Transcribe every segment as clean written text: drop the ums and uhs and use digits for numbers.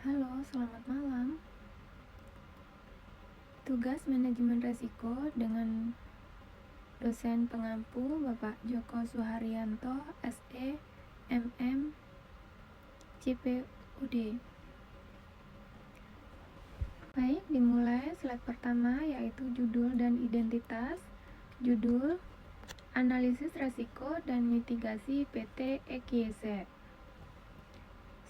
Halo, selamat malam. Tugas manajemen resiko dengan dosen pengampu Bapak Joko Suharyanto, SE, MM, CPUD. Baik, dimulai slide pertama yaitu judul dan identitas. Judul, Analisis Resiko dan Mitigasi PT EKYZ.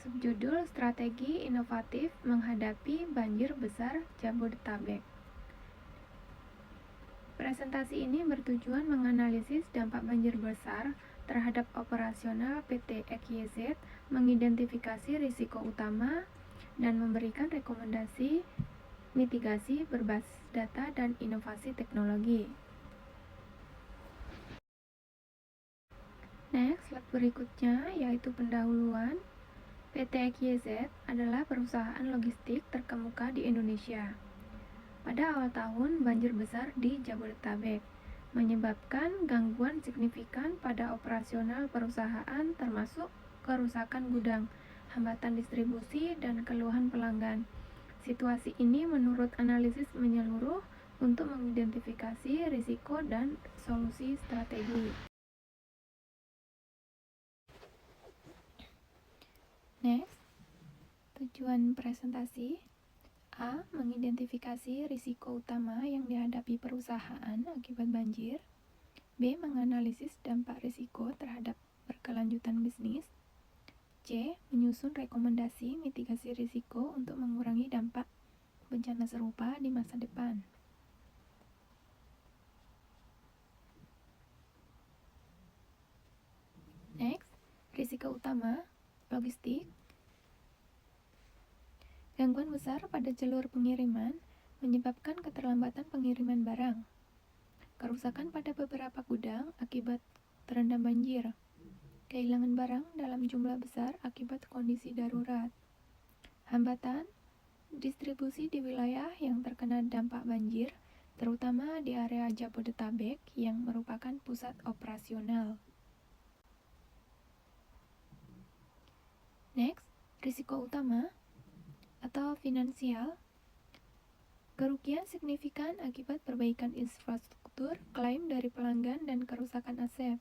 Subjudul, Strategi Inovatif Menghadapi Banjir Besar Jabodetabek. Presentasi ini bertujuan menganalisis dampak banjir besar terhadap operasional PT EKYZ, mengidentifikasi risiko utama, dan memberikan rekomendasi mitigasi berbasis data dan inovasi teknologi. Next, slide berikutnya yaitu pendahuluan. PT EKYZ adalah perusahaan logistik terkemuka di Indonesia. Pada awal tahun, banjir besar di Jabodetabek menyebabkan gangguan signifikan pada operasional perusahaan termasuk kerusakan gudang, hambatan distribusi, dan keluhan pelanggan. Situasi ini menurut analisis menyeluruh untuk mengidentifikasi risiko dan solusi strategi. Next, tujuan presentasi. A. Mengidentifikasi risiko utama yang dihadapi perusahaan akibat banjir. B. Menganalisis dampak risiko terhadap berkelanjutan bisnis. C. Menyusun rekomendasi mitigasi risiko untuk mengurangi dampak bencana serupa di masa depan. Next, risiko utama logistik. Gangguan besar pada jalur pengiriman menyebabkan keterlambatan pengiriman barang. Kerusakan pada beberapa gudang akibat terendam banjir. Kehilangan barang dalam jumlah besar akibat kondisi darurat. Hambatan distribusi di wilayah yang terkena dampak banjir, terutama di area Jabodetabek yang merupakan pusat operasional. Next, risiko utama atau finansial. Kerugian signifikan akibat perbaikan infrastruktur, klaim dari pelanggan, dan kerusakan aset.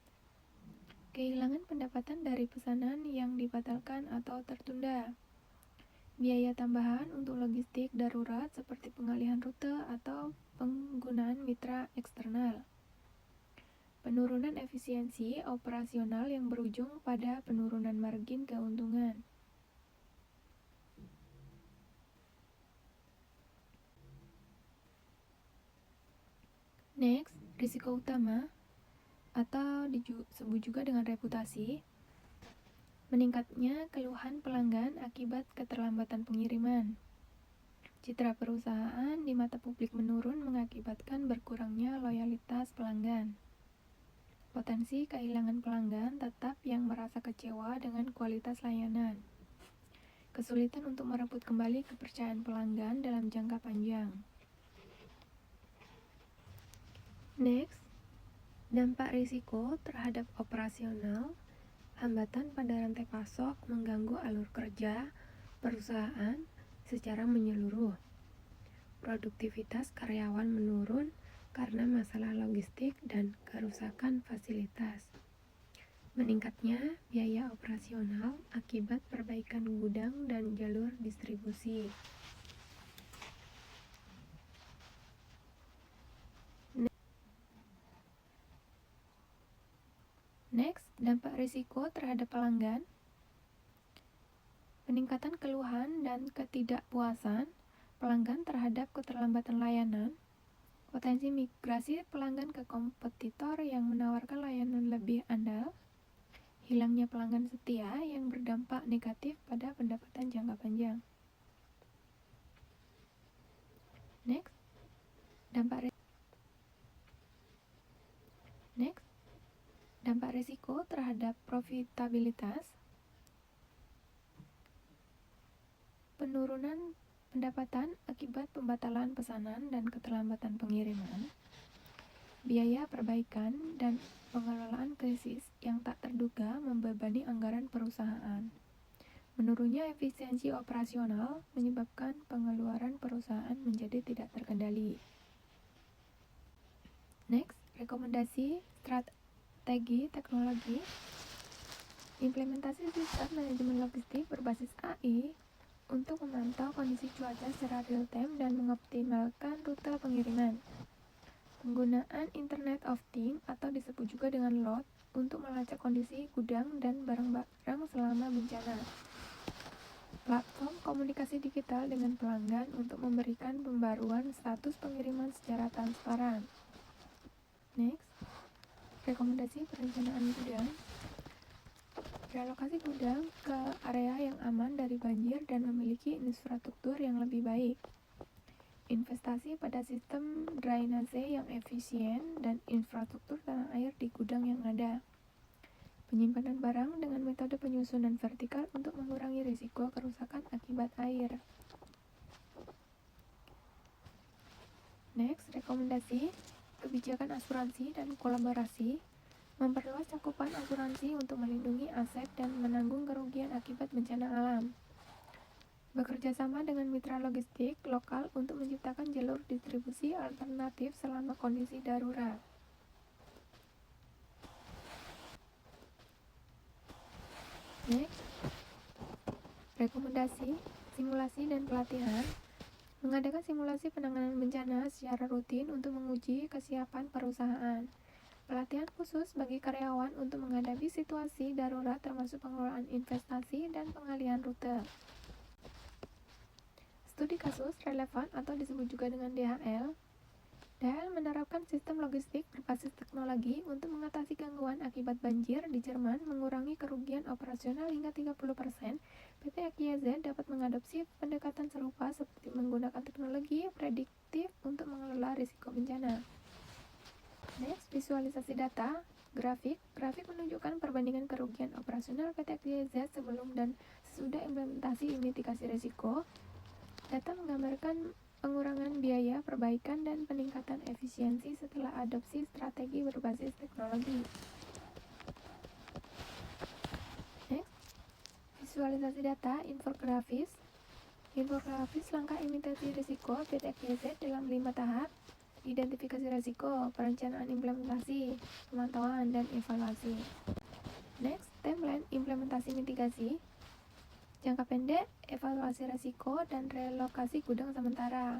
Kehilangan pendapatan dari pesanan yang dibatalkan atau tertunda. Biaya tambahan untuk logistik darurat seperti pengalihan rute atau penggunaan mitra eksternal. Penurunan efisiensi operasional yang berujung pada penurunan margin keuntungan. Next, risiko utama atau disebut juga dengan reputasi. Meningkatnya keluhan pelanggan akibat keterlambatan pengiriman. Citra perusahaan di mata publik menurun mengakibatkan berkurangnya loyalitas pelanggan. Potensi kehilangan pelanggan tetap yang merasa kecewa dengan kualitas layanan. Kesulitan untuk merebut kembali kepercayaan pelanggan dalam jangka panjang. Next, dampak risiko terhadap operasional. Hambatan pada rantai pasok mengganggu alur kerja perusahaan secara menyeluruh. Produktivitas karyawan menurun karena masalah logistik dan kerusakan fasilitas. Meningkatnya biaya operasional akibat perbaikan gudang dan jalur distribusi. Next, dampak risiko terhadap pelanggan. Peningkatan keluhan dan ketidakpuasan pelanggan terhadap keterlambatan layanan. Potensi migrasi pelanggan ke kompetitor yang menawarkan layanan lebih andal. Hilangnya pelanggan setia yang berdampak negatif pada pendapatan jangka panjang. Next, dampak risiko terhadap profitabilitas. Penurunan pendapatan akibat pembatalan pesanan dan keterlambatan pengiriman. Biaya perbaikan dan pengelolaan krisis yang tak terduga membebani anggaran perusahaan. Menurunnya efisiensi operasional menyebabkan pengeluaran perusahaan menjadi tidak terkendali. Next, rekomendasi strategi teknologi. Implementasi sistem manajemen logistik berbasis AI untuk memantau kondisi cuaca secara real-time dan mengoptimalkan rute pengiriman. Penggunaan Internet of Things atau disebut juga dengan load untuk melacak kondisi gudang dan barang-barang selama bencana. Platform komunikasi digital dengan pelanggan untuk memberikan pembaruan status pengiriman secara transparan. Next, rekomendasi perencanaan gudang. Relokasi gudang ke area yang aman dari banjir dan memiliki infrastruktur yang lebih baik. Investasi pada sistem drainase yang efisien dan infrastruktur tanah air di gudang yang ada. Penyimpanan barang dengan metode penyusunan vertikal untuk mengurangi risiko kerusakan akibat air. Next, rekomendasi kebijakan asuransi dan kolaborasi. Memperluas cakupan asuransi untuk melindungi aset dan menanggung kerugian akibat bencana alam. Bekerja sama dengan mitra logistik lokal untuk menciptakan jalur distribusi alternatif selama kondisi darurat. Next, rekomendasi simulasi dan pelatihan. Mengadakan simulasi penanganan bencana secara rutin untuk menguji kesiapan perusahaan. Pelatihan khusus bagi karyawan untuk menghadapi situasi darurat termasuk pengelolaan investasi dan pengalihan rute. Studi kasus relevan atau disebut juga dengan DHL. DHL menerapkan sistem logistik berbasis teknologi untuk mengatasi gangguan akibat banjir di Jerman, mengurangi kerugian operasional hingga 30%. PT AKZ dapat mengadopsi pendekatan serupa seperti menggunakan teknologi prediktif untuk mengelola risiko bencana. Next, visualisasi data. Grafik menunjukkan perbandingan kerugian operasional PT AKZ sebelum dan sesudah implementasi mitigasi risiko. Data menggambarkan pengurangan biaya, perbaikan, dan peningkatan efisiensi setelah adopsi strategi berbasis teknologi. Next, visualisasi data, infografis. Infografis langkah mitigasi risiko PT AKZ dalam 5 tahap. Identifikasi risiko, perencanaan implementasi, pemantauan, dan evaluasi. Next, timeline implementasi mitigasi. Jangka pendek, evaluasi risiko dan relokasi gudang sementara.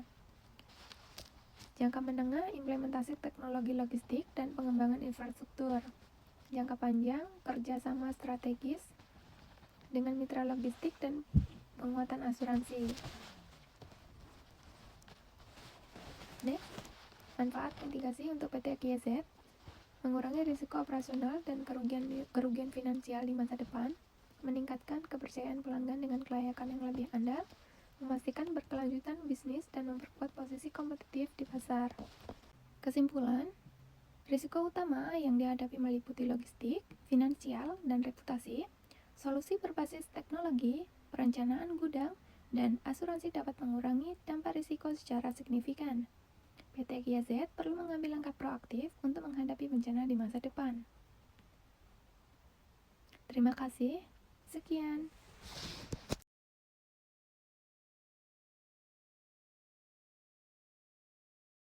Jangka menengah, implementasi teknologi logistik dan pengembangan infrastruktur. Jangka panjang, kerjasama strategis dengan mitra logistik dan penguatan asuransi. Next, manfaat mitigasi untuk PT AKZ. Mengurangi risiko operasional dan kerugian finansial di masa depan. Meningkatkan kepercayaan pelanggan dengan kelayakan yang lebih andal, memastikan berkelanjutan bisnis, dan memperkuat posisi kompetitif di pasar. Kesimpulan, risiko utama yang dihadapi meliputi logistik, finansial, dan reputasi. Solusi berbasis teknologi, perencanaan gudang, dan asuransi dapat mengurangi dampak risiko secara signifikan. PT AKZ perlu mengambil langkah proaktif untuk menghadapi bencana di masa depan. Terima kasih. Sekian.